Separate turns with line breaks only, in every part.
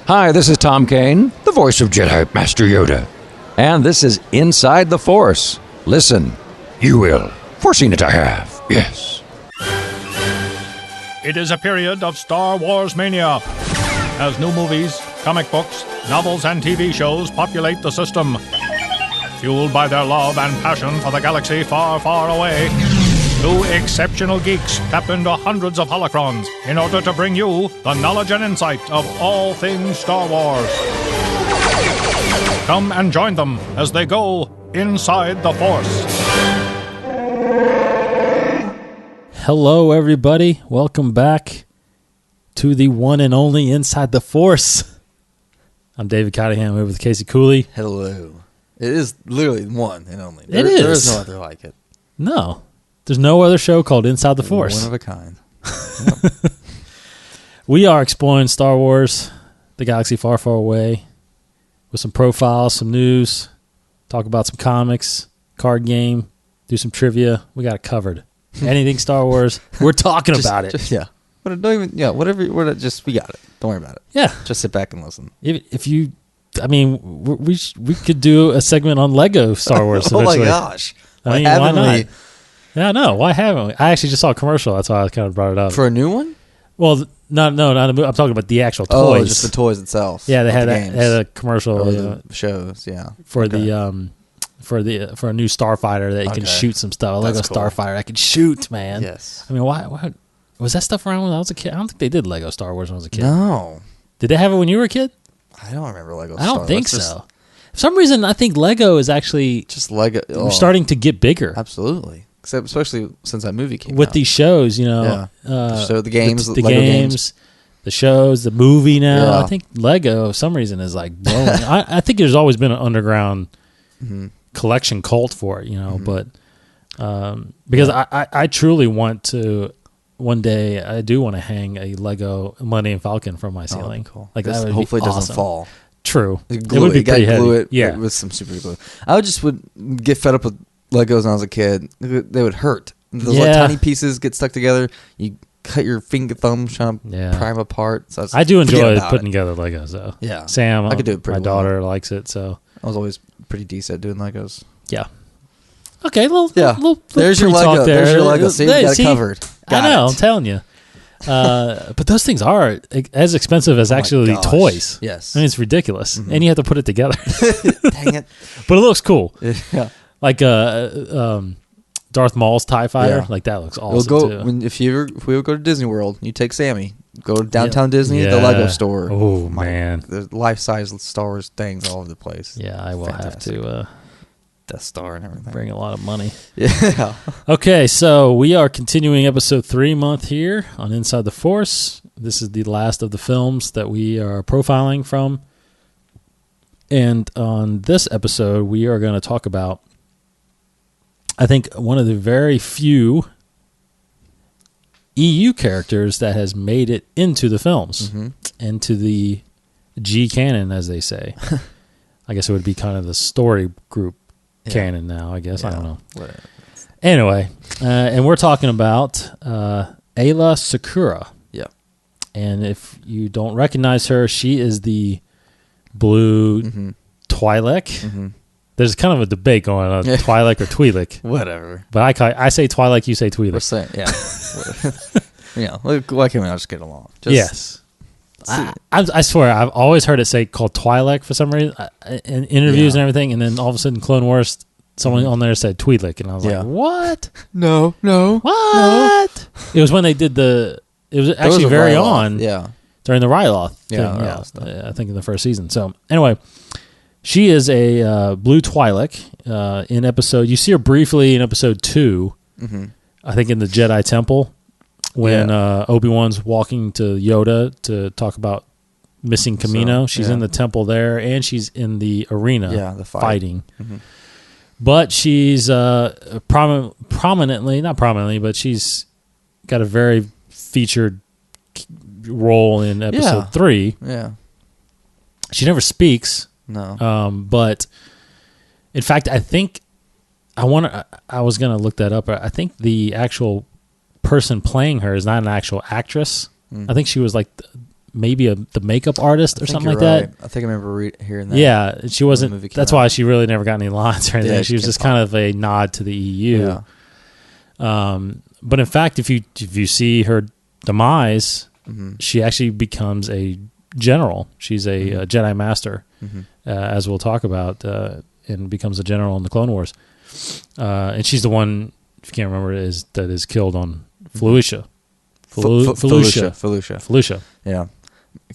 Hi, this is Tom Kane, the voice of Jedi Master Yoda. And this is Inside the Force. Listen, you will. Foreseen it I have, yes.
It is a period of Star Wars mania, as new movies, comic books, novels, and TV shows populate the system. Fueled by their love and passion for the galaxy far, far away, two exceptional geeks tap into hundreds of holocrons in order to bring you the knowledge and insight of all things Star Wars. Come and join them as they go inside the Force.
Hello, everybody. Welcome back to the one and only Inside the Force. I'm David Cottingham here with Casey Cooley.
Hello. It is literally one and only.
It is.
There is no other like it.
No. There's no other show called Inside the Force.
One of a kind.
Yep. We are exploring Star Wars, the galaxy far, far away, with some profiles, some news, talk about some comics, card game, do some trivia. We got it covered. Anything Star Wars, we're talking about it.
Yeah. But don't even, whatever, we got it. Don't worry about it.
Yeah.
Just sit back and listen.
If you, we could do a segment on Lego Star Wars eventually.
Oh my gosh.
Why not? Yeah, no. Why haven't we? I actually just saw a commercial. That's why I kind of brought it up.
For a new one?
Well, not a movie. I'm talking about the actual toys.
Oh, just the toys itself.
Yeah, they had a commercial.
The shows, yeah.
For a new Starfighter that you can shoot some stuff. A Lego Starfighter that can shoot, man.
Yes.
I mean, why was that stuff around when I was a kid? I don't think they did Lego Star Wars when I was a kid.
No.
Did they have it when you were a kid?
I don't remember Lego
Star Wars. I don't think so. For some reason, I think Lego is actually
just Lego.
Starting to get bigger.
Absolutely. Especially since that movie came out.
With these shows,
so the games,
the games, the shows, the movie now.
Yeah.
I think Lego, for some reason, is like blowing. I think there's always been an underground collection cult for it, but because I truly want to, one day, I do want to hang a Lego Millennium Falcon from my ceiling.
Cool.
Like that would
hopefully
be
it
awesome.
doesn't fall.
True.
It
would be pretty heavy.
Glue it
yeah.
with some super glue. I would get fed up with Legos when I was a kid. They would hurt. Those tiny pieces get stuck together. You cut your thumb trying to pry apart. So
I do enjoy putting together Legos, though.
Yeah.
Sam,
I could do it pretty
my daughter likes it, so.
I was always pretty decent at doing Legos.
Yeah. Okay, little
there's your Lego.
there.
There's your Lego. See, you got it covered.
I know, I'm telling you. But those things are as expensive as actually toys.
Yes.
I mean, it's ridiculous. And you have to put it together.
Dang it.
But it looks cool.
Yeah.
Like Darth Maul's TIE Fighter. Yeah. Like, that looks awesome, too.
If we ever go to Disney World, you take Sammy. Go to downtown Disney, the Lego store.
Oh, man.
There's life-size Star Wars things all over the place.
Yeah, I will have to...
Death Star and everything.
Bring a lot of money.
Yeah.
Okay, so we are continuing episode 3 month here on Inside the Force. This is the last of the films that we are profiling from. And on this episode, we are going to talk about, I think, one of the very few EU characters that has made it into the films, into the G canon, as they say. I guess it would be kind of the story group canon now, I guess. I don't know.
Whatever.
Anyway, and we're talking about Aayla Secura.
Yeah.
And if you don't recognize her, she is the blue Twi'lek. There's kind of a debate going on, Twi'lek or Twi'lek.
Whatever.
But I say Twi'lek, you say Twi'lek.
We're saying, why can't we all just get along?
Yes. I swear, I've always heard it called Twi'lek for some reason in interviews and everything, and then all of a sudden, Clone Wars, someone on there said Twi'lek, and I was like, "What?
No,
what?" No. It was when they did it was actually very on, during the Ryloth thing, I think in the first season. So anyway, she is a blue Twi'lek in episode. You see her briefly in episode 2, I think in the Jedi Temple. When Obi-Wan's walking to Yoda to talk about missing Kamino, she's in the temple there, and she's in the arena fighting. But she's prominently, not prominently, but she's got a very featured role in episode 3.
Yeah.
She never speaks.
No.
But in fact, I think I was going to look that up. I think the actual person playing her is not an actual actress. I think she was like maybe the makeup artist or something like that.
I think I remember hearing that.
Yeah, she wasn't. That's why she really never got any lines or anything. Yeah, she was just kind of a nod to the EU. Yeah. But in fact, if you see her demise, she actually becomes a general. She's a Jedi Master, as we'll talk about, and becomes a general in the Clone Wars. And she's the one, if you can't remember, that is killed on Felucia. Felucia.
Yeah.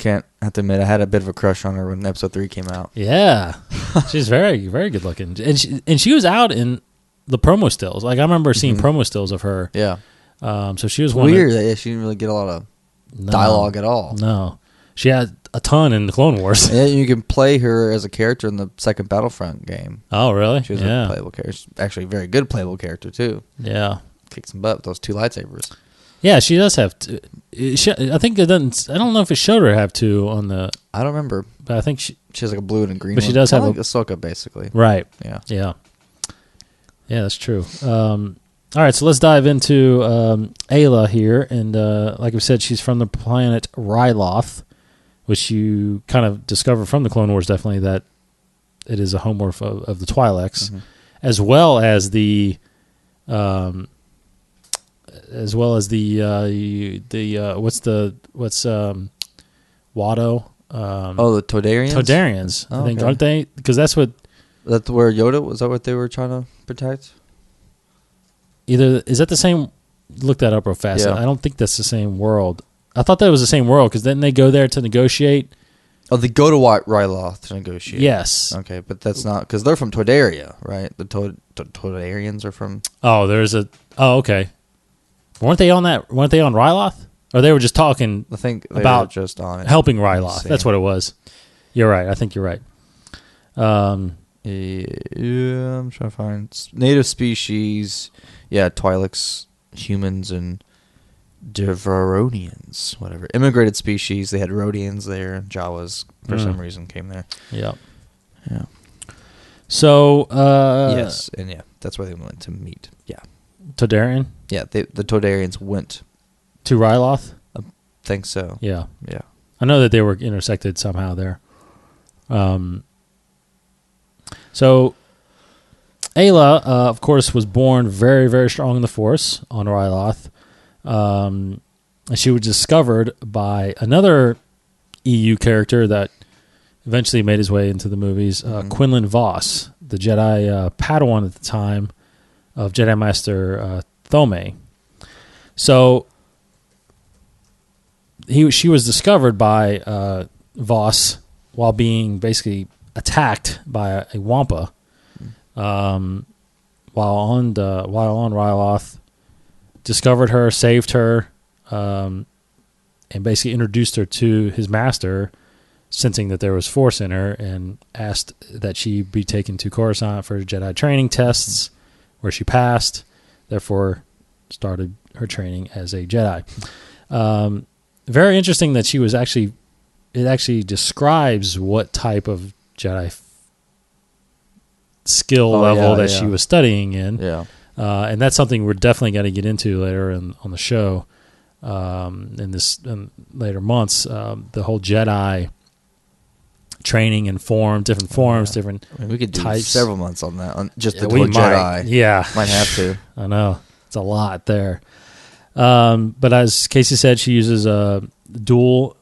I have to admit, I had a bit of a crush on her when episode 3 came out.
Yeah. She's very, very good looking. And she was out in the promo stills. Like, I remember seeing promo stills of her.
Yeah.
So she was
weird that she didn't really get a lot of dialogue at all.
No. She had a ton in the Clone Wars.
Yeah, you can play her as a character in the second Battlefront game.
Oh, really?
She was a playable character. She's actually a very good playable character, too.
Yeah.
Kicked some butt with those 2 lightsabers.
Yeah, she does have two. I think it doesn't. I don't know if it showed her have 2 on the.
I don't remember,
but I think she
has like a blue and a green.
But she does have
like Ahsoka, basically.
Right.
Yeah.
Yeah. Yeah, that's true. All right, so let's dive into Aayla here, and like we said, she's from the planet Ryloth, which you kind of discover from the Clone Wars. Definitely that it is a homeworld of the Twi'leks, as well as the. What's Watto?
The Todarians.
Todarians, I think, aren't they? Because that's where
Yoda was. That what they were trying to protect?
Either is that the same? Look that up real fast. Yeah. I don't think that's the same world. I thought that was the same world because then they go there to negotiate.
Oh, they go to Ryloth to negotiate.
Yes.
Okay, but that's not because they're from Todaria, right? The Todarians are from.
Oh, okay. Weren't they on Ryloth? Or they were just talking
I think they
about
were just on it.
Helping Ryloth. That's what it was. You're right. I think you're right.
Yeah, I'm trying to find native species. Yeah, Twi'leks, humans, and Devaronians, whatever. Immigrated species. They had Rodians there. Jawas, for some reason, came there.
Yeah.
Yeah.
So,
yes, and that's where they went to meet. Yeah.
Todarian?
Yeah, the Todarians went
to Ryloth?
I think so.
Yeah.
Yeah.
I know that they were intersected somehow there. So, Aayla, of course, was born very, very strong in the Force on Ryloth. And she was discovered by another EU character that eventually made his way into the movies, Quinlan Vos, the Jedi Padawan at the time of Jedi Master Thome. So she was discovered by Vos while being basically attacked by a Wampa while on Ryloth. Discovered her, saved her, and basically introduced her to his master, sensing that there was Force in her, and asked that she be taken to Coruscant for Jedi training tests, where she passed. Therefore, started her training as a Jedi. Very interesting that she was actually. It actually describes what type of Jedi skill level that she was studying in.
Yeah.
And that's something we're definitely going to get into later on the show. In later months, the whole Jedi training and different forms, different
we could do
types.
Several months on that, on just the
whole
Jedi.
Yeah,
might have to.
I know it's a lot there. But as Casey said, she uses dual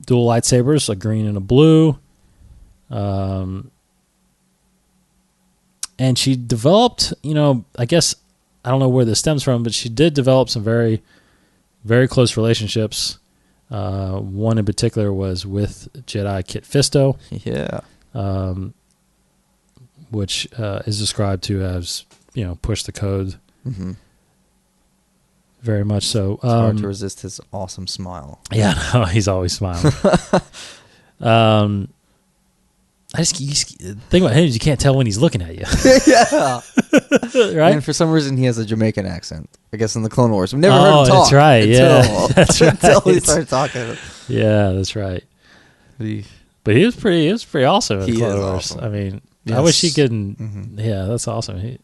lightsabers, a green and a blue. And she developed, I guess, I don't know where this stems from, but she did develop some very, very close relationships. One in particular was with Jedi Kit Fisto.
Yeah.
Which is described to as, push the code. Mm-hmm. Very much so.
It's hard to resist his awesome smile.
Yeah, no, he's always smiling. The thing about him is you can't tell when he's looking at you.
Yeah.
Right?
And for some reason, he has a Jamaican accent. I guess in the Clone Wars. We've never heard him talk.
That's right. That's right.
Until he started talking.
Yeah, that's right. But he was pretty awesome in the Clone Wars. Awesome. I mean, yes. I wish he could. Mm-hmm. Yeah, that's awesome.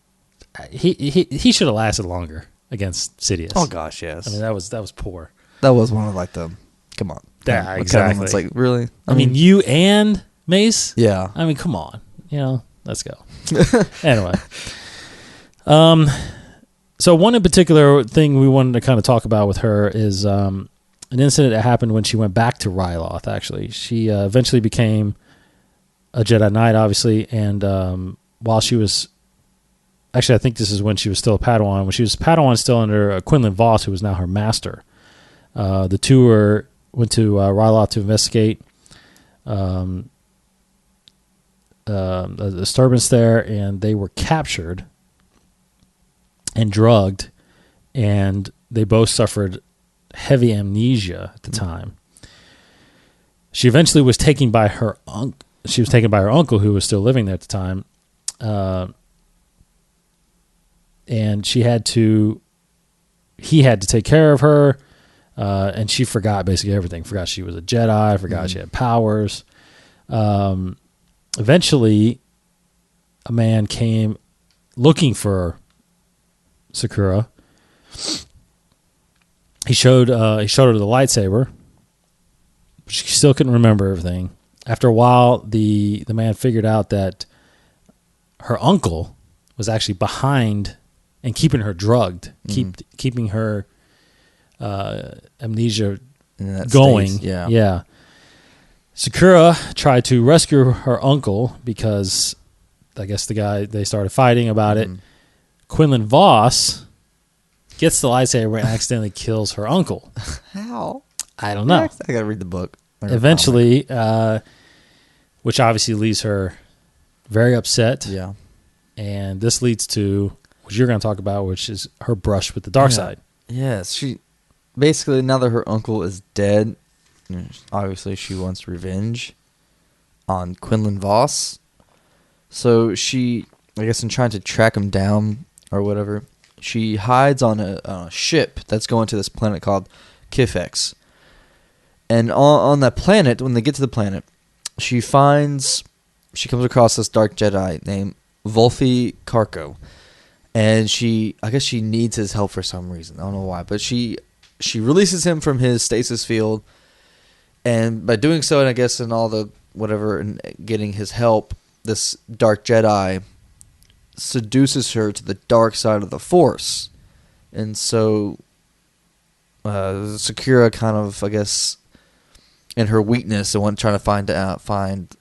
He should have lasted longer against Sidious.
Oh gosh, yes.
I mean, that was poor.
That was one of like the come on.
Yeah, exactly.
It's like, really?
I mean, you and Mace?
Yeah.
I mean, come on. Let's go. Anyway. So one in particular thing we wanted to kind of talk about with her is an incident that happened when she went back to Ryloth, actually. She eventually became a Jedi Knight, obviously, and while she was... Actually, I think this is when she was still a Padawan. When she was a Padawan still under Quinlan Voss, who was now her master. The two went to Ryloth to investigate a disturbance there, and they were captured and drugged, and they both suffered heavy amnesia at the time. She eventually was taken by her uncle. She was taken by her uncle, who was still living there at the time, and he had to take care of her, and she forgot basically everything. Forgot she was a Jedi. Forgot she had powers. Eventually, a man came looking for Secura. He showed her the lightsaber. She still couldn't remember everything. After a while, the man figured out that her uncle was actually behind and keeping her drugged, keeping her amnesia going.
State, yeah.
Yeah. Secura tried to rescue her uncle because I guess they started fighting about it. Quinlan Voss gets the lightsaber and accidentally kills her uncle.
How?
I don't know.
I gotta read the book.
Eventually, which obviously leaves her very upset.
Yeah.
And this leads to what you're going to talk about, which is her brush with the dark side.
Yes, she basically, now that her uncle is dead, obviously she wants revenge on Quinlan Voss. So she, I guess in trying to track him down or whatever, she hides on a ship that's going to this planet called Kifex. And on that planet, when they get to the planet, she comes across this dark Jedi named Volfi Karko. And I guess she needs his help for some reason. I don't know why. But she releases him from his stasis field. And by doing so, and I guess in all the whatever, and getting his help, this dark Jedi seduces her to the dark side of the Force. And so Secura kind of, I guess, in her weakness and trying to find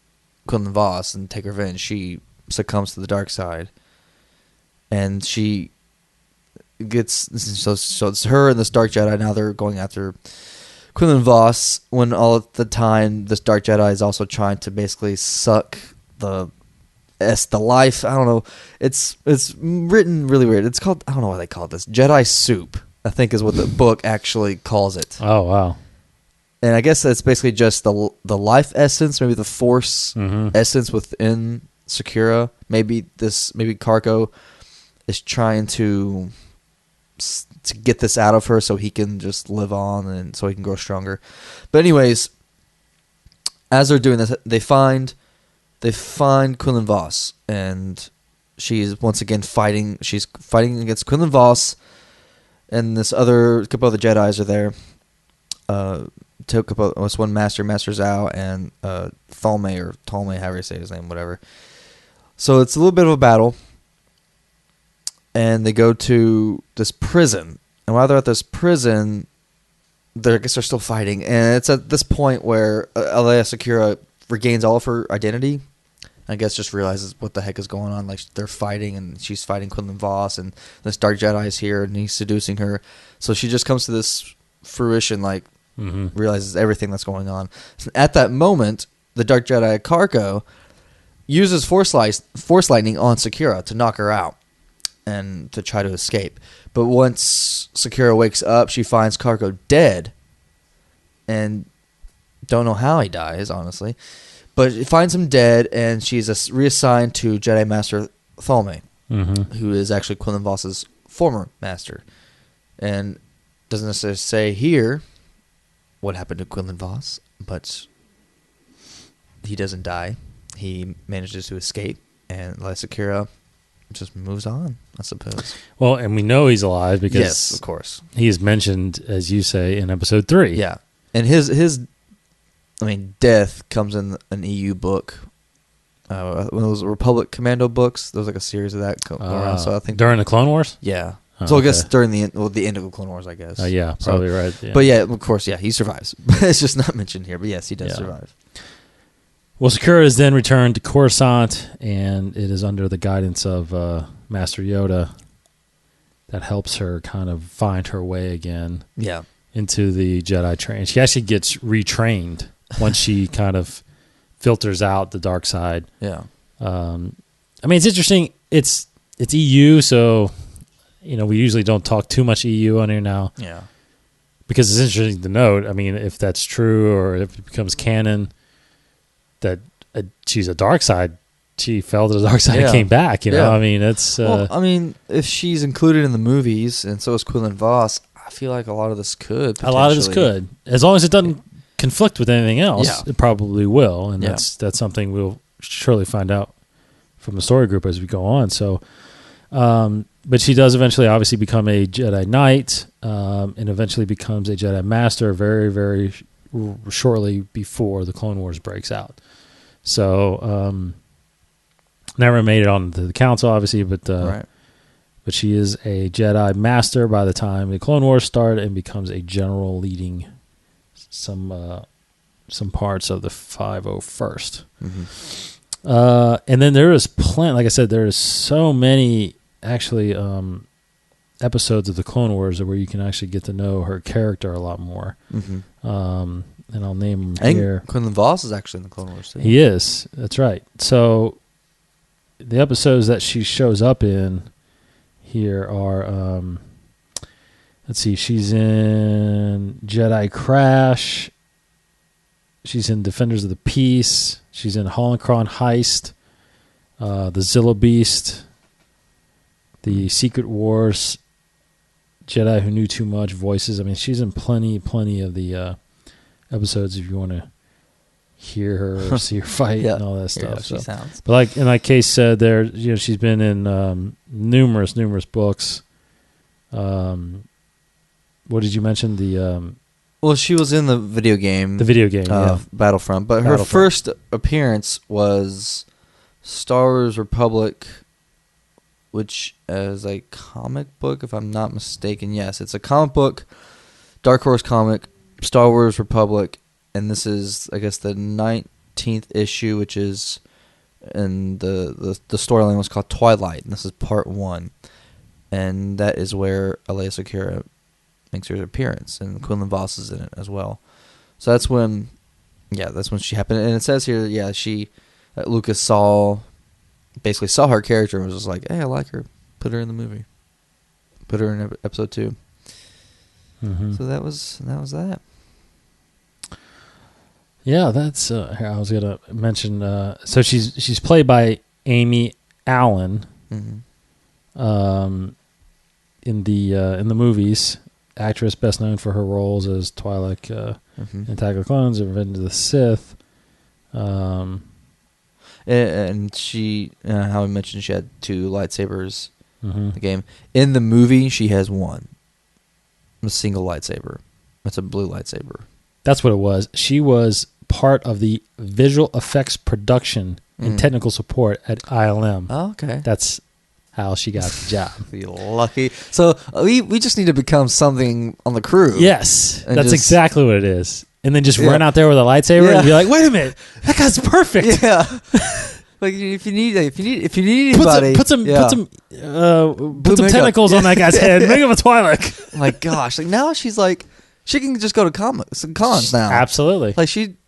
Quinlan Voss and take revenge, she succumbs to the dark side. And she gets... So it's her and this dark Jedi. Now they're going after Quinlan Voss, when all at the time this dark Jedi is also trying to basically suck the life. I don't know. It's written really weird. It's called... I don't know why they call it this. Jedi soup, I think is what the book actually calls it.
Oh, wow.
And I guess that's basically just the life essence, maybe the Force essence within Secura. Maybe Karko is trying to get this out of her so he can just live on and so he can grow stronger. But anyways, as they're doing this, they find Quinlan Voss, and she's once again fighting. She's fighting against Quinlan Voss, and this couple other Jedis are there. Was one Master Zhao, and Tolme, however you say his name, whatever. So it's a little bit of a battle, and they go to this prison. And while they're at this prison, I guess they're still fighting. And it's at this point where Aayla Secura regains all of her identity. I guess just realizes what the heck is going on. Like, they're fighting, and she's fighting Quinlan Voss, and this dark Jedi is here, and he's seducing her. So she just comes to this fruition, like, realizes everything that's going on. At that moment, the dark Jedi Karko uses Force Lightning on Secura to knock her out and to try to escape. But once Secura wakes up, she finds Karko dead, and don't know how he dies, honestly. But she finds him dead, and she's reassigned to Jedi Master Tholme, who is actually Quinlan Voss's former master. And doesn't necessarily say here what happened to Quinlan Voss, but he doesn't die. He manages to escape, and Aayla Secura just moves on, I suppose.
Well, and we know he's alive because...
Yes, of course.
He is mentioned, as you say, in episode 3.
Yeah. And his death comes in an EU book. One of those Republic Commando books. There was like a series of that going around. So I think
during the Clone Wars.
Yeah.
Oh,
so I guess during the end of the Clone Wars, I guess.
Yeah, probably right. Yeah.
But yeah, of course, yeah, he survives. It's just not mentioned here. But yes, he does survive.
Well, Secura is then returned to Coruscant, and it is under the guidance of Master Yoda that helps her kind of find her way again.
Yeah.
Into the Jedi train. She actually gets retrained once she kind of filters out the dark side.
Yeah.
It's interesting. It's EU, so we usually don't talk too much EU on here now.
Yeah.
Because it's interesting to note. If that's true or if it becomes canon that she's a dark side, she fell to the dark side and came back. You know, it's.
If she's included in the movies, and so is Quinlan Vos, I feel like a lot of this could.
A lot of this could, as long as it doesn't conflict with anything else. It probably will, and that's something we'll surely find out from the story group as we go on. So, but she does eventually, obviously, become a Jedi Knight, and eventually becomes a Jedi Master very, very shortly before the Clone Wars breaks out. So, never made it onto the Council, obviously, but but she is a Jedi Master by the time the Clone Wars start, and becomes a general leading some parts of the 501st.
Mm-hmm.
And then there is like I said, there is so many actually episodes of the Clone Wars where you can actually get to know her character a lot more.
Mm-hmm.
And I'll name them
and
here.
Quinlan Vos is actually in the Clone Wars too.
He is. That's right. So the episodes that she shows up in here are, let's see, she's in Jedi Crash. She's in Defenders of the Peace. She's in Holocron Heist, the Zilla Beast, the Secret Wars, Jedi Who Knew Too Much, Voices. She's in plenty of the episodes if you want to hear her or see her fight and all that stuff.
She sounds.
But like in that case, there, she's been in numerous books. What did you mention?
Well, she was in the video game. Battlefront. But her first appearance was Star Wars Republic, which is a comic book, if I'm not mistaken. Yes, it's a comic book, Dark Horse comic, Star Wars Republic, and this is, I guess, the 19th issue, which is, and the storyline was called Twilight, and this is part 1. And that is where Aayla Secura makes her appearance, and Quinlan Vos is in it as well. So that's when she happened. And it says here, Lucas basically saw her character and was just like, hey, I like her. Put her in the movie. Put her in episode 2.
Mm-hmm.
So that was that.
Yeah, that's. I was gonna mention. So she's played by Amy Allen.
Mm-hmm.
In the movies, actress best known for her roles as Twi'lek in Attack of the Clones and Revenge of the Sith.
And she, how I mentioned, she had 2 lightsabers
in
the game. In the movie, she has 1. A single lightsaber. It's a blue lightsaber.
That's what it was. She was part of the visual effects production and technical support at ILM.
Oh, okay.
That's how she got the job.
You're lucky. So we just need to become something on the crew.
Yes, that's exactly what it is. And then just run out there with a lightsaber and be like, "Wait a minute, that guy's perfect."
Yeah. Like if you need anybody,
put some tentacles on that guy's head. Make him a Twi'lek.
My gosh! Like now she's like she can just go to cons now.
Absolutely.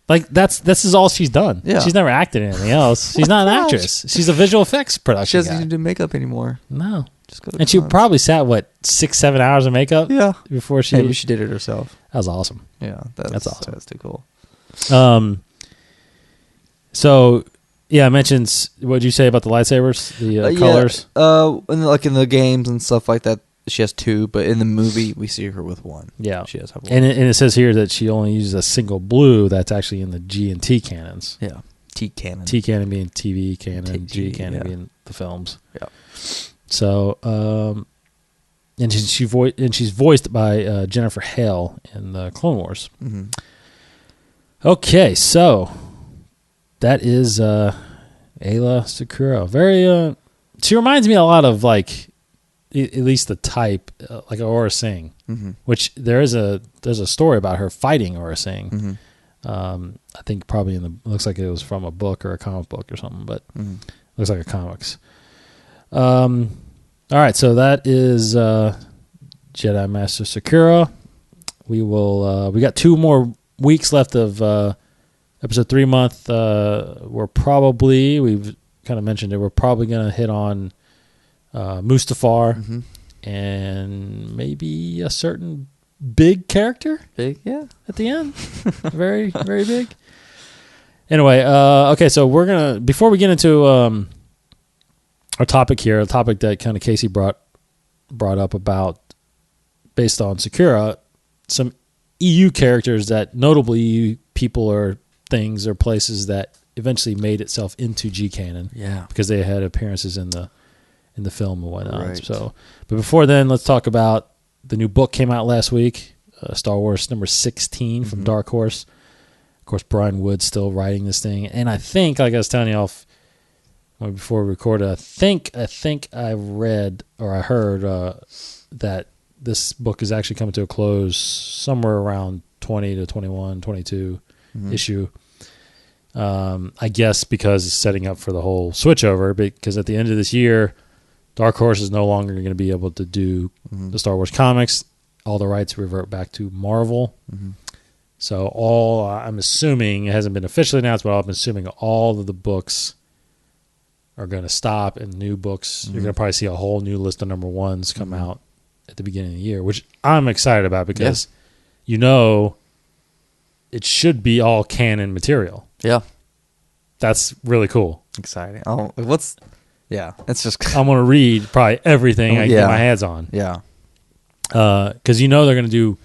Like
this is all she's done.
Yeah.
She's never acted in anything else. She's not an actress. She's a visual effects production.
She doesn't need to do makeup anymore.
No.
Just go to
and she probably sat 6-7 hours of makeup.
Yeah.
Before
maybe she did it herself.
That was awesome.
Yeah,
that's awesome.
That's too cool.
So yeah, I mentioned what did you say about the lightsabers, the colors?
And like in the games and stuff like that, she has 2, but in the movie we see her with 1.
Yeah,
she has 1.
And it says here that she only uses a single blue. That's actually in the G and T canons.
Yeah, T canon.
T canon being TV canon, G canon being the films.
Yeah.
So, and she's voiced by Jennifer Hale in the Clone Wars.
Mm-hmm.
Okay, so that is Aayla Secura. Very, she reminds me a lot of like, at least the type, like Aurora Singh, which there's a story about her fighting Aurora Singh. I think probably looks like it was from a book or a comic book or something, but looks like a comics. All right, so that is Jedi Master Secura. We got 2 more weeks left of episode 3 month. We've kind of mentioned it. We're probably going to hit on Mustafar and maybe a certain big character.
Big, yeah.
At the end. Very, very big. Anyway, okay, so we're going to, before we get into our topic here, a topic that kind of Casey brought up about, based on Secura, some EU characters that notable EU people or things or places that eventually made itself into G canon.
Yeah.
Because they had appearances in the film and whatnot.
Right.
So, but before then, let's talk about the new book came out last week, Star Wars number 16 from Dark Horse. Of course, Brian Wood's still writing this thing, and I think, like I was telling you before we recorded, I think I read or I heard that this book is actually coming to a close somewhere around 20 to 21, 22 issue. I guess because it's setting up for the whole switchover, because at the end of this year, Dark Horse is no longer going to be able to do the Star Wars comics. All the rights revert back to Marvel. So I'm assuming, it hasn't been officially announced, but I'm assuming all of the books are going to stop, and new books, you're going to probably see a whole new list of number ones come out at the beginning of the year, which I'm excited about because, it should be all canon material.
Yeah. That's
really cool.
Exciting. Oh, it's just...
I'm going to read probably everything I can get my hands on.
Yeah.
Because they're going to do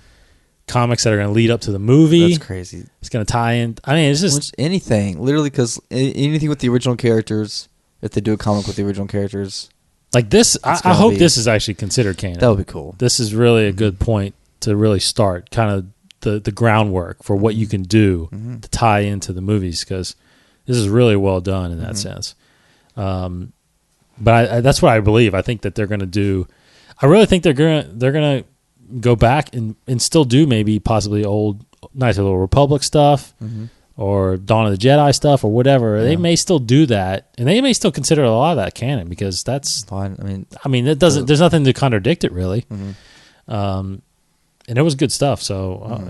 comics that are going to lead up to the movie.
That's crazy.
It's going to tie in. I mean, it's just...
anything. Literally, because anything with the original characters, if they do a comic with the original characters...
Like this, I hope this is actually considered canon.
That would be cool.
This is really a good point to really start kind of the groundwork for what you can do to tie into the movies, because this is really well done in that sense. But that's what I believe. I think that they're going to do... I really think they're gonna go back and still do maybe possibly old Knights of the Old Republic stuff or Dawn of the Jedi stuff or whatever. Yeah. They may still do that, and they may still consider a lot of that canon, because that's fine. I mean, it doesn't. There's nothing to contradict it really, and it was good stuff. So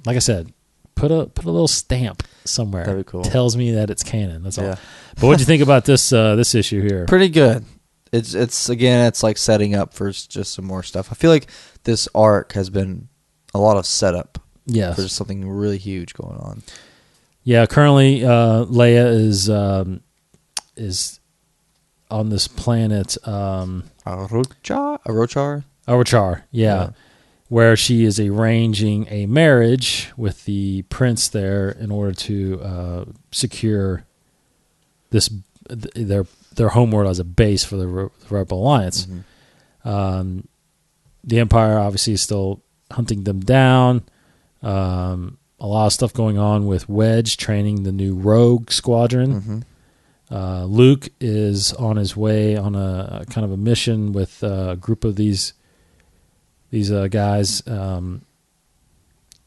like I said, put a little stamp somewhere.
That'd be cool.
Tells me that it's canon. That's all. But what do you think about this issue here?
Pretty good. It's again, it's like setting up for just some more stuff. I feel like this arc has been a lot of setup.
Yes.
For something really huge going on.
Yeah, currently Leia is on this planet Arochar, yeah, where she is arranging a marriage with the prince there in order to secure their homeworld as a base for the Rebel Alliance. The Empire obviously is still hunting them down. A lot of stuff going on with Wedge training the new Rogue Squadron. Luke is on his way on a kind of a mission with a group of these guys, and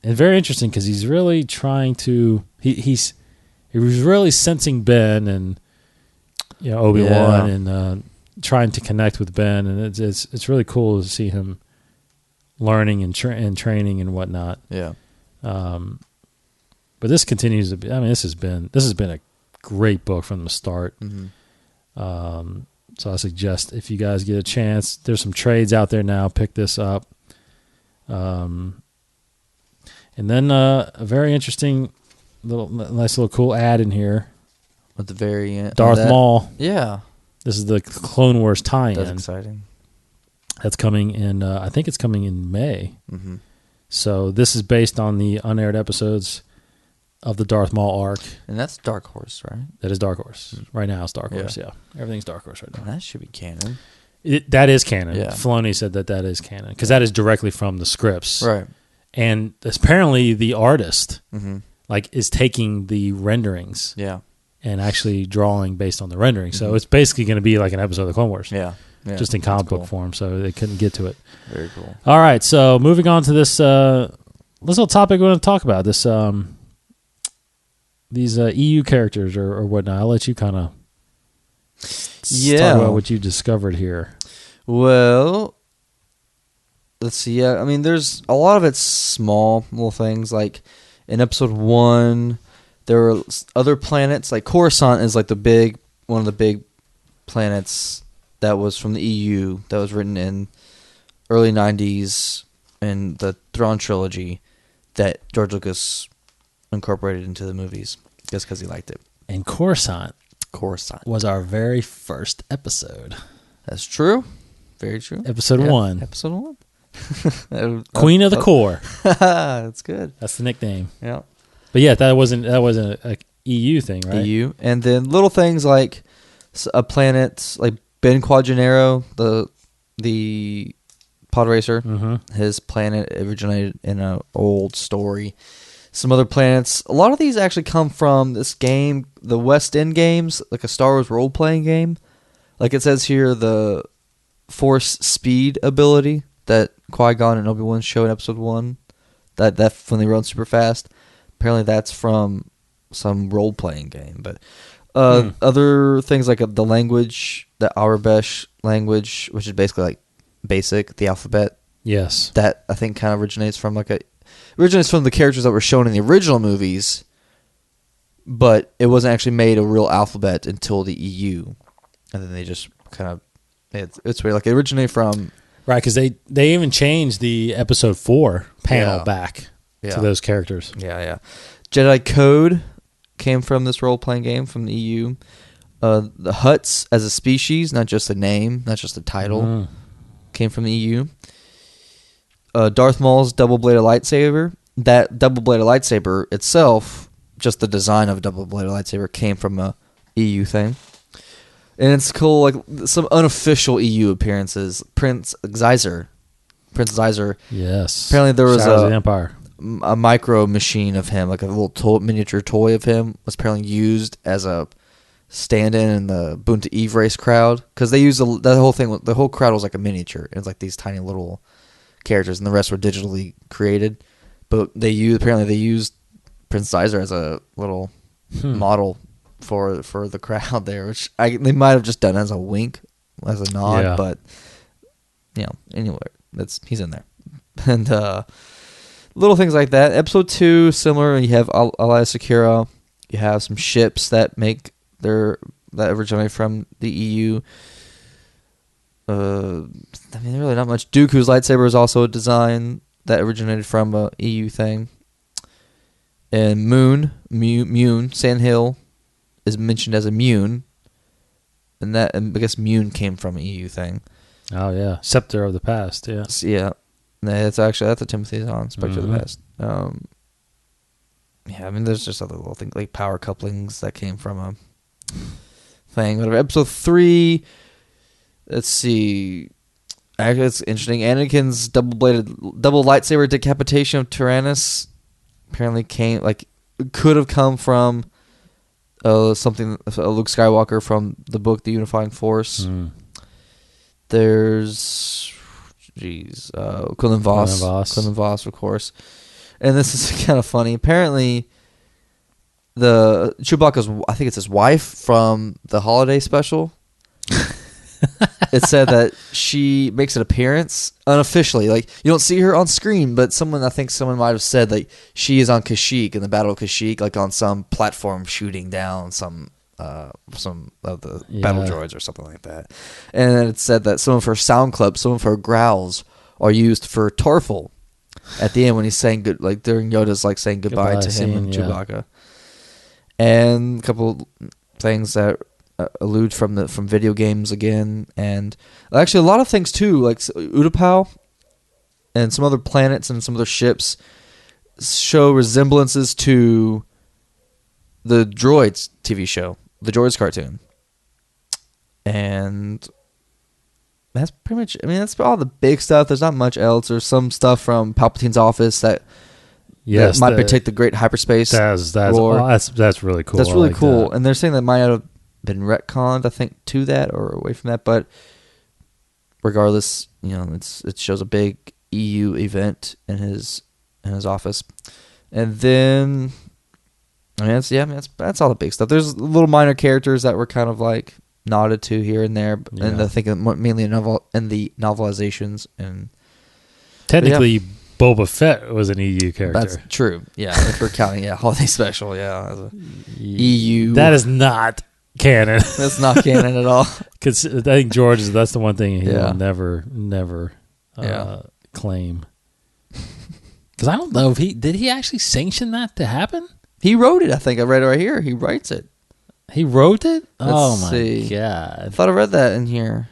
very interesting because he's really trying to he was really sensing Ben and Obi-Wan and trying to connect with Ben, and it's really cool to see him learning and training and whatnot.
Yeah.
But this continues to be. I mean, this has been a great book from the start. So I suggest if you guys get a chance, there's some trades out there now. Pick this up. And then a very interesting nice little cool ad in here
at the very end.
Darth Maul.
Yeah.
This is the Clone Wars tie-in.
That's exciting.
That's coming in. I think it's coming in May. So this is based on the unaired episodes of the Darth Maul arc.
And that's Dark Horse, right?
That is Dark Horse. Right now it's Dark Horse, yeah. Everything's Dark Horse right now.
And that should be canon.
That is canon.
Yeah.
Filoni said that is canon, because that is directly from the scripts.
Right.
And apparently the artist like is taking the renderings and actually drawing based on the renderings. So it's basically going to be like an episode of the Clone Wars.
Yeah.
Just in comic book form, so they couldn't get to it.
Very cool.
All right, so moving on to this little topic we're going to talk about, this these EU characters or whatnot. I'll let you kind of talk about what you discovered here.
Well, let's see. Yeah, I mean, there's a lot of it's small little things. Like in episode 1, there were other planets. Like Coruscant is like one of the big planets that was from the EU that was written in early 90s in the Thrawn trilogy that George Lucas incorporated into the movies just because he liked it.
And Coruscant was our very first episode.
That's true. Very true.
Episode 1.
Episode 1.
Queen of the Core.
That's good.
That's the nickname.
Yeah.
But yeah, that wasn't a EU thing, right?
EU. And then little things like a planet like Ben Quadranero, the pod racer, his planet originated in an old story. Some other planets. A lot of these actually come from this game, the West End games, like a Star Wars role-playing game. Like it says here, the Force Speed ability that Qui-Gon and Obi-Wan show in Episode 1, that when they run super fast. Apparently that's from some role-playing game. But other things like the language, the Aurebesh language, which is basically like basic, the alphabet.
Yes.
That I think kind of originates from the characters that were shown in the original movies, but it wasn't actually made a real alphabet until the EU. And then they just kind of, it's weird. Like it originated from...
Right, because they even changed the Episode 4 panel back to those characters.
Yeah. Jedi Code came from this role-playing game from the EU. The Hutts as a species, not just a name, not just a title, came from the EU. Darth Maul's double-bladed lightsaber. That double-bladed lightsaber itself, just the design of a double-bladed lightsaber, came from a EU thing. And it's cool, like some unofficial EU appearances. Prince Zeiser.
Yes.
Apparently there was
Shadows of the Empire.
A micro machine of him, like a little miniature toy of him, was apparently used as a stand-in in the Boon to Eve race crowd, because they used that whole thing. The whole crowd was like a miniature. It was like these tiny little characters, and the rest were digitally created. But they used Prince Zeiser as a little model for the crowd there, which they might have just done as a wink, as a nod. But anyway, he's in there, and little things like that. Episode 2, similar. You have Aayla Secura. You have some ships that originate from the EU. I mean, really not much. Dooku's lightsaber is also a design that originated from a EU thing. And Mune, Sandhill is mentioned as a Mune, and I guess Mune came from an EU thing.
Oh yeah, Scepter of the Past. Yeah.
Yeah. That's a Timothy Zahn, Spectre of the Past. I mean, there's just other little things like power couplings that came from a thing. Whatever. Episode 3. Let's see. Actually, it's interesting. Anakin's double lightsaber decapitation of Tyrannus apparently could have come from something Luke Skywalker from the book The Unifying Force. There's Quinlan Voss, of course. And this is kind of funny. Apparently, the Chewbacca's, I think it's his wife from the holiday special. It said that she makes an appearance unofficially. Like, you don't see her on screen, but someone might have said that she is on Kashyyyk, in the Battle of Kashyyyk, like on some platform shooting down some of the battle droids or something like that. And then it said that some of her sound clips, some of her growls are used for Torfel at the end when he's saying good, like during Yoda's like saying goodbye to him and Chewbacca. And a couple things that allude from video games again, and actually a lot of things too, like Utapau and some other planets and some other ships show resemblances to the Droids TV show, the Droids cartoon. And that's pretty much. I mean, that's all the big stuff. There's not much else. There's some stuff from Palpatine's office that might protect the great hyperspace.
That's really cool.
That's really cool. And they're saying that might have been retconned, I think, to that or away from that. But regardless, it shows a big EU event in his office. And then, that's all the big stuff. There's little minor characters that were kind of like nodded to here and there, and I think mainly in the novelizations. And
technically, Boba Fett was an EU character.
That's true. Yeah, if we're counting, holiday special. Yeah, as a EU.
That is not canon.
That's not canon at all.
Because I think George that's the one thing he will never claim. Because I don't know if did he actually sanction that to happen?
He wrote it. I think I read it right here. He writes it.
He wrote it?
Let's
my God.
I thought I read that in here.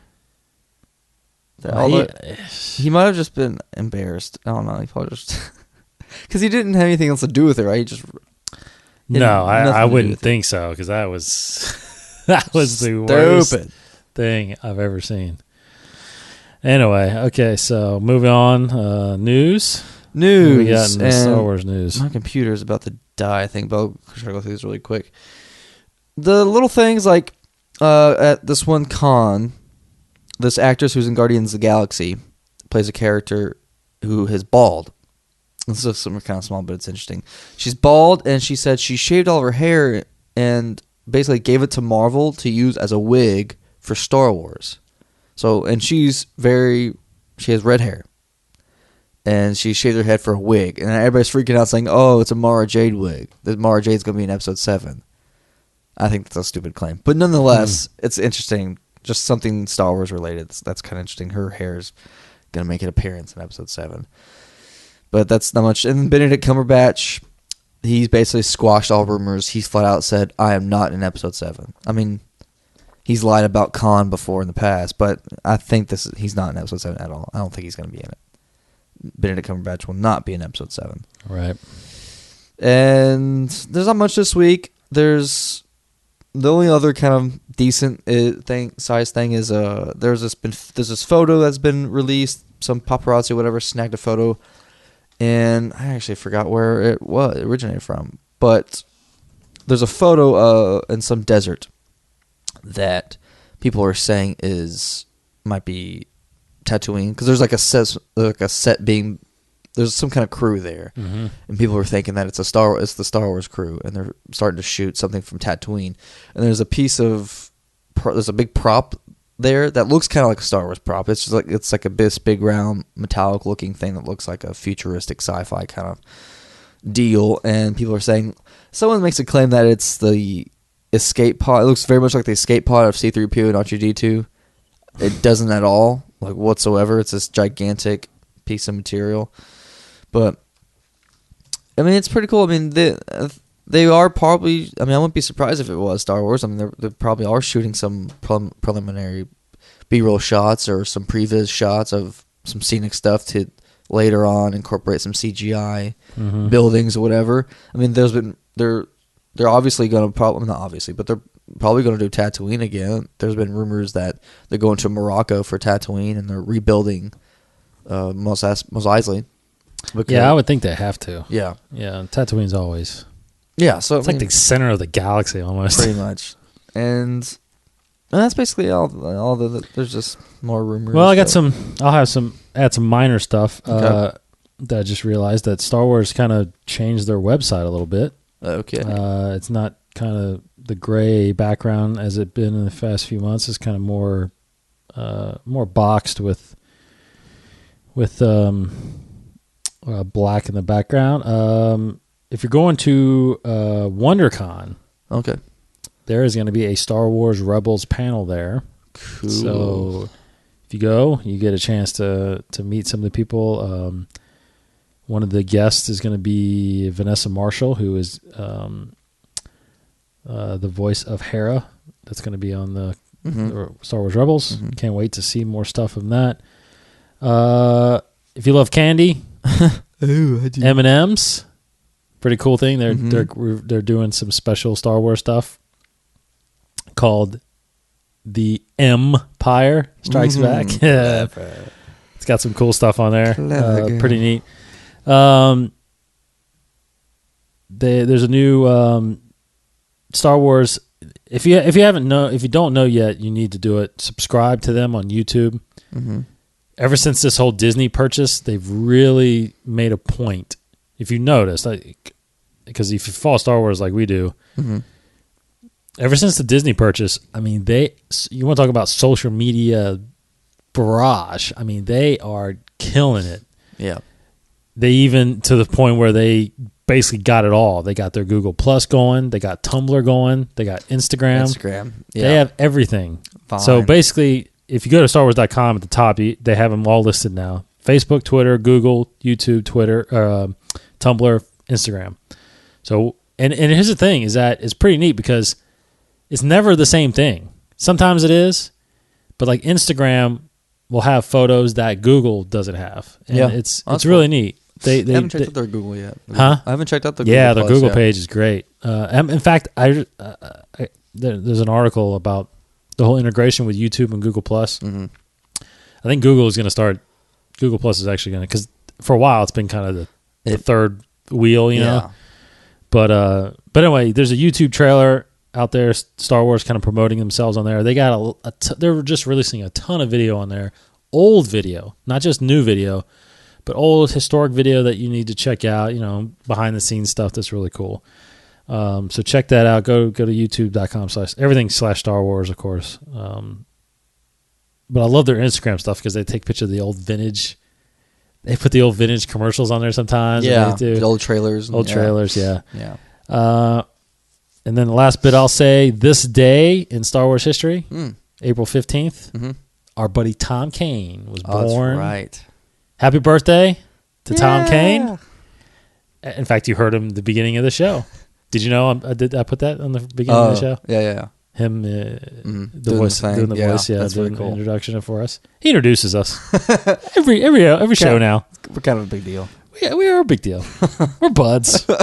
He might have just been embarrassed. I don't know. He probably just... Because he didn't have anything else to do with it, right? He just...
No, I wouldn't think so, because that was the worst thing I've ever seen. Anyway, okay, so moving on. News. What we got in the Star Wars news?
My computer's about to die, I think, but I'll try to go through this really quick. The little things like at this one con, this actress who's in Guardians of the Galaxy plays a character who is bald. This is something kind of small, but it's interesting. She's bald, and she said she shaved all of her hair and basically gave it to Marvel to use as a wig for Star Wars. So, and she has red hair. And she shaved her head for a wig. And everybody's freaking out saying, oh, it's a Mara Jade wig. That Mara Jade's going to be in episode 7. I think that's a stupid claim. But nonetheless, it's interesting. Just something Star Wars related. That's kind of interesting. Her hair's going to make an appearance in episode 7. But that's not much. And Benedict Cumberbatch, he's basically squashed all rumors. He's flat out said, I am not in episode 7. I mean, he's lied about Khan before in the past, but I think he's not in episode 7 at all. I don't think he's going to be in it. Benedict Cumberbatch will not be in episode 7.
Right. And
there's not much this week. There's the only other kind of decent size thing is there's this photo that's been released. Some paparazzi or whatever snagged a photo, and I actually forgot where it originated from. But there's a photo in some desert that people are saying might be Tatooine, because there's a set being, there's some kind of crew there, and people are thinking that it's the Star Wars crew, and they're starting to shoot something from Tatooine, and there's a big prop there that looks kind of like a Star Wars prop. It's like a big round metallic looking thing that looks like a futuristic sci-fi kind of deal, and people are saying, someone makes a claim that it's the escape pod. It looks very much like the escape pod of C-3PO and R2-D2. It doesn't at all, like whatsoever. It's this gigantic piece of material. But, I mean, it's pretty cool. I mean, they are probably, I mean, I wouldn't be surprised if it was Star Wars. I mean, they probably are shooting some preliminary B-roll shots or some previs shots of some scenic stuff to later on incorporate some CGI buildings or whatever. I mean, they're obviously going to not obviously, but they're probably going to do Tatooine again. There's been rumors that they're going to Morocco for Tatooine, and they're rebuilding Mos Eisley.
Yeah, I would think they have to.
Yeah.
Yeah, Tatooine's always...
Yeah, so...
It's like the center of the galaxy, almost.
Pretty much. And that's basically all there's just more rumors.
Well, add some minor stuff that I just realized that Star Wars kind of changed their website a little bit.
Okay.
It's not kind of the gray background as it's been in the past few months. It's kind of more boxed with black in the background. If you're going to WonderCon,
okay,
there is going to be a Star Wars Rebels panel there.
Cool.
So if you go, you get a chance to meet some of the people. One of the guests is going to be Vanessa Marshall, who is the voice of Hera. That's going to be on the Star Wars Rebels. Can't wait to see more stuff from that. If you love candy, M&M's, pretty cool thing. They're doing some special Star Wars stuff called The Empire Strikes Back. Yeah. It's got some cool stuff on there. Pretty neat. There's a new Star Wars. If you don't know yet, you need to do it. Subscribe to them on YouTube. Mm-hmm. Ever since this whole Disney purchase, they've really made a point. If you notice, because if you follow Star Wars like we do, mm-hmm. ever since the Disney purchase, I mean, you want to talk about social media barrage. I mean, they are killing it. Yeah. They even, to the point where they basically got it all. They got their Google Plus going. They got Tumblr going. They got Instagram. Yeah. They have everything. Fine. So basically, if you go to StarWars.com at the top, they have them all listed now. Facebook, Twitter, Google, YouTube, Twitter, Tumblr, Instagram. So, and here's the thing, is that it's pretty neat because it's never the same thing. Sometimes it is, but like Instagram will have photos that Google doesn't have. And it's really neat.
I haven't checked out their Google yet.
Huh?
I haven't checked out the Google
Plus, their Google page is great. In fact, there's an article about the whole integration with YouTube and Google Plus. Mm-hmm. I think Google is going to start. Google Plus is actually going to, because for a while it's been kind of the third wheel, you know. But anyway, there's a YouTube trailer out there. Star Wars kind of promoting themselves on there. They got they're just releasing a ton of video on there, old video, not just new video, but old historic video that you need to check out. You know, behind the scenes stuff that's really cool. So check that out. Go to youtube.com/everything/Star Wars, of course. But I love their Instagram stuff because they take pictures of the old vintage. They put the old vintage commercials on there sometimes.
Yeah, the old trailers.
Yeah. And then the last bit I'll say, this day in Star Wars history, April 15th, mm-hmm. our buddy Tom Kane was born.
That's right.
Happy birthday to Tom Kane. In fact, you heard him at the beginning of the show. Did you know I put that on the beginning of the show?
Yeah.
Him, doing the voice, doing the cool introduction for us. He introduces us every show now.
We're kind of a big deal.
Yeah, we are a big deal. We're buds. We're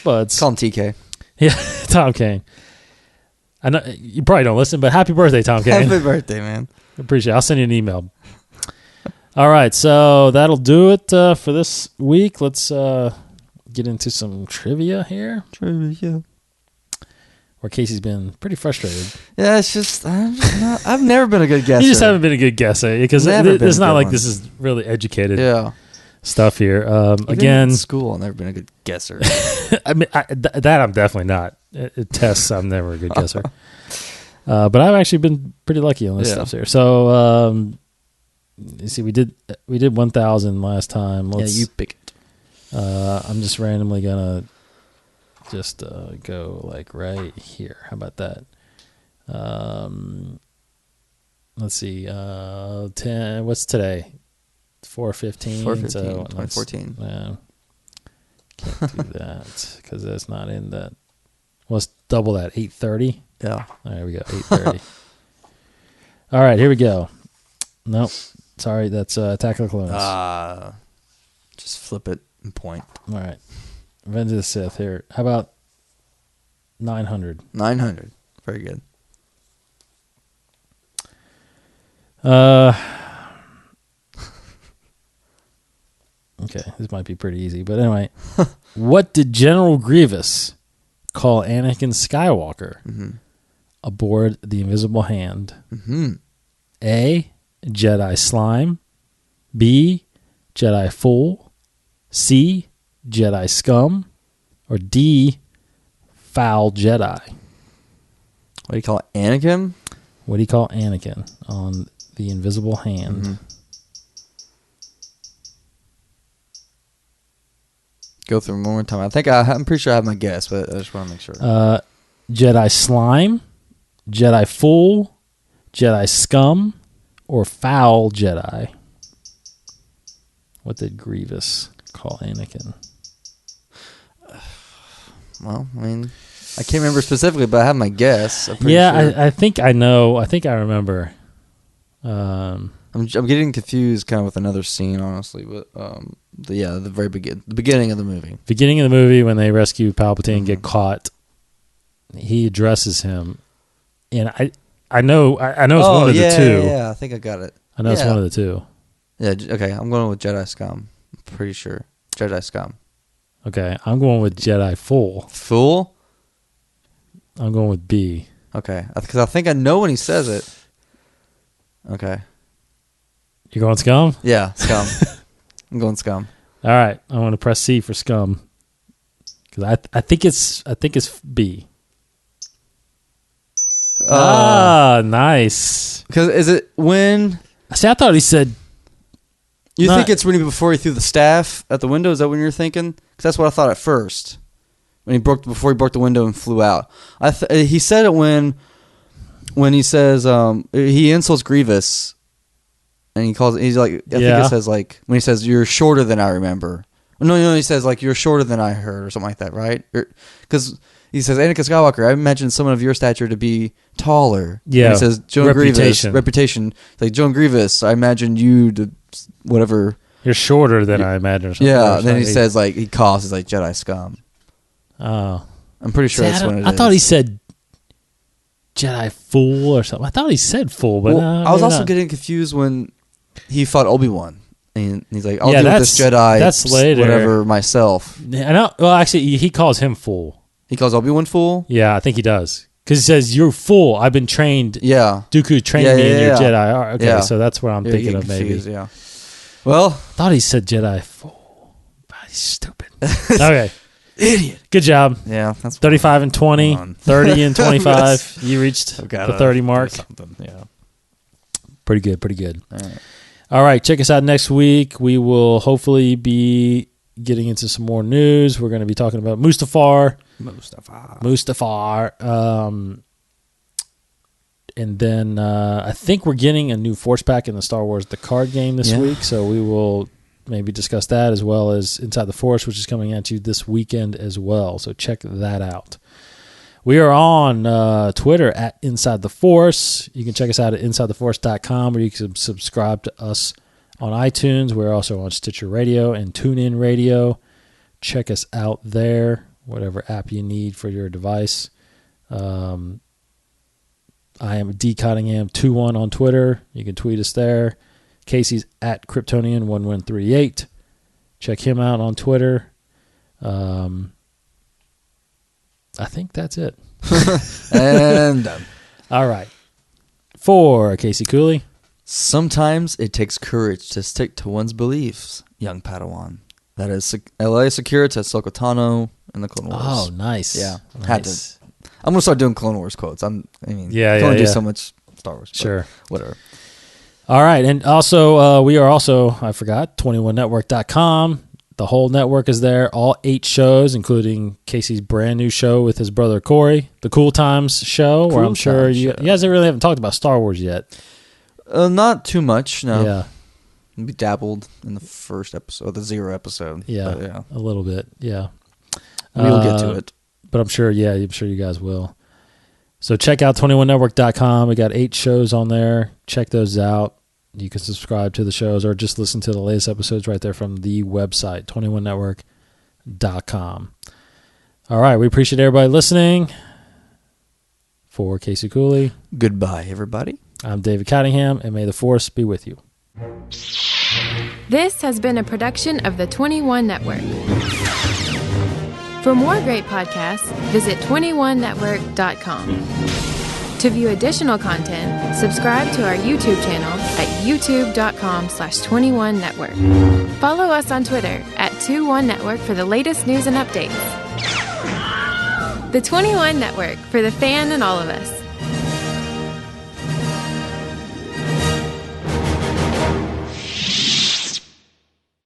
buds.
Call him TK.
Yeah, Tom Kane. I know you probably don't listen, but happy birthday, Tom Kane.
Happy birthday, man.
Appreciate it. I'll send you an email. All right, so that'll do it for this week. Let's get into some trivia here. Where Casey's been pretty frustrated.
Yeah, it's just I've never been a good guesser.
You just haven't been a good guesser because it's not like this is really educated stuff here. Again,
in school, I've never been a good guesser.
I mean, that I'm definitely not. It tests, I'm never a good guesser. But I've actually been pretty lucky on this stuff here. So, you see, we did 1,000 last time.
You pick it.
I'm just randomly gonna go like right here. How about that? Let's see. 10. What's today? 4/15.
2014.
Yeah. Can't do that because that's not in that. Well, let's double that. 8:30.
Yeah.
All right, we go. 8:30. All right, here we go. Nope. Sorry, that's Attack of the Clones.
Just flip it and point.
All right. Revenge of the Sith here. How about 900?
900. Very good.
Okay, this might be pretty easy, but anyway. What did General Grievous call Anakin Skywalker aboard the Invisible Hand?
Mm-hmm.
A, Jedi Slime. B, Jedi Fool. C, Jedi Scum. Or D, Foul Jedi.
What do you call Anakin?
What do you call Anakin on the Invisible Hand?
Mm-hmm. Go through them one more time. I'm pretty sure I have my guess, but I just want to make sure.
Jedi Slime, Jedi Fool, Jedi Scum, or Foul Jedi. What did Grievous call Anakin?
Well, I mean, I can't remember specifically, but I have my guess.
Sure. I think I know. I think I remember.
I'm getting confused kind of with another scene, honestly, but the very beginning of the movie.
Beginning of the movie when they rescue Palpatine and get caught, he addresses him, and I I know it's one of the two.
Yeah, I think I got it.
I know it's one of the two.
Yeah, okay. I'm going with Jedi Scum. I'm pretty sure. Jedi Scum.
Okay, I'm going with Jedi Fool.
Fool?
I'm going with B.
Okay, because I think I know when he says it. Okay.
You going Scum?
Yeah, Scum. I'm going Scum.
All right, I want to press C for Scum because I think it's B. Nice.
Because is it when?
See, I thought he said.
You think it's when before he threw the staff at the window? Is that when you're thinking? Because that's what I thought at first. Before he broke the window and flew out. He said it when he says he insults Grievous, and he's like I think it says like when he says you're shorter than I remember. No, he says like you're shorter than I heard or something like that, right? Because he says Anakin Skywalker, I imagine someone of your stature to be taller.
Yeah.
And he says Joan Grievous, reputation. Like Joan Grievous, I imagine you to whatever.
You're shorter than I imagine. Or something.
Yeah. And then he says like he calls is like Jedi Scum.
Oh,
I'm pretty sure that's what it is.
I thought he said Jedi Fool or something. I thought he said Fool, but
I was also getting confused when he fought Obi-Wan. And he's like, I'll deal with this Jedi.
That's later.
Whatever myself.
I know. Well, actually, he calls him Fool.
He calls Obi-Wan Fool?
Yeah, I think he does. Because he says, you're fool. I've been trained.
Yeah.
Dooku trained me in your Jedi. Okay, so that's what I'm thinking of maybe.
Yeah. Well.
Thought he said Jedi Fool. But he's stupid. Okay.
Idiot.
Good job.
Yeah. That's
35 and 20. 30 and 25. You reached the 30 mark.
Yeah.
Pretty good. All right. Check us out next week. We will hopefully be getting into some more news. We're going to be talking about Mustafar. And then I think we're getting a new Force Pack in the Star Wars The Card Game this week, so we will maybe discuss that as well as Inside the Force, which is coming at you this weekend as well. So check that out. We are on Twitter at Inside the Force. You can check us out at InsideTheForce.com, where you can subscribe to us on iTunes. We're also on Stitcher Radio and TuneIn Radio. Check us out there, whatever app you need for your device. I am D Cottingham21 on Twitter. You can tweet us there. Casey's at Kryptonian1138. Check him out on Twitter. I think that's it.
And done.
All right. For Casey Cooley.
Sometimes it takes courage to stick to one's beliefs, young Padawan. That is Aayla Secura to Ahsoka Tano in the Clone Wars.
Oh, nice.
Yeah.
Nice.
Had to. I'm going to start doing Clone Wars quotes. I can only do so much Star Wars.
Sure.
Whatever.
All right. And also, we are also, I forgot, 21network.com. The whole network is there. All 8 shows, including Casey's brand new show with his brother Corey, the Cool Times show, where I'm sure you guys really haven't talked about Star Wars yet.
Not too much, no.
Yeah.
We dabbled in the first episode, the 0 episode.
Yeah, a little bit, yeah.
We'll get to it.
But I'm sure you guys will. So check out 21network.com. We got 8 shows on there. Check those out. You can subscribe to the shows or just listen to the latest episodes right there from the website, 21network.com. All right, we appreciate everybody listening. For Casey Cooley.
Goodbye, everybody.
I'm David Cottingham, and may the Force be with you.
This has been a production of the 21 Network. For more great podcasts, visit 21network.com. To view additional content, subscribe to our YouTube channel at youtube.com/21network. Follow us on Twitter at 21network for the latest news and updates. The 21 Network, for the fan and all of us.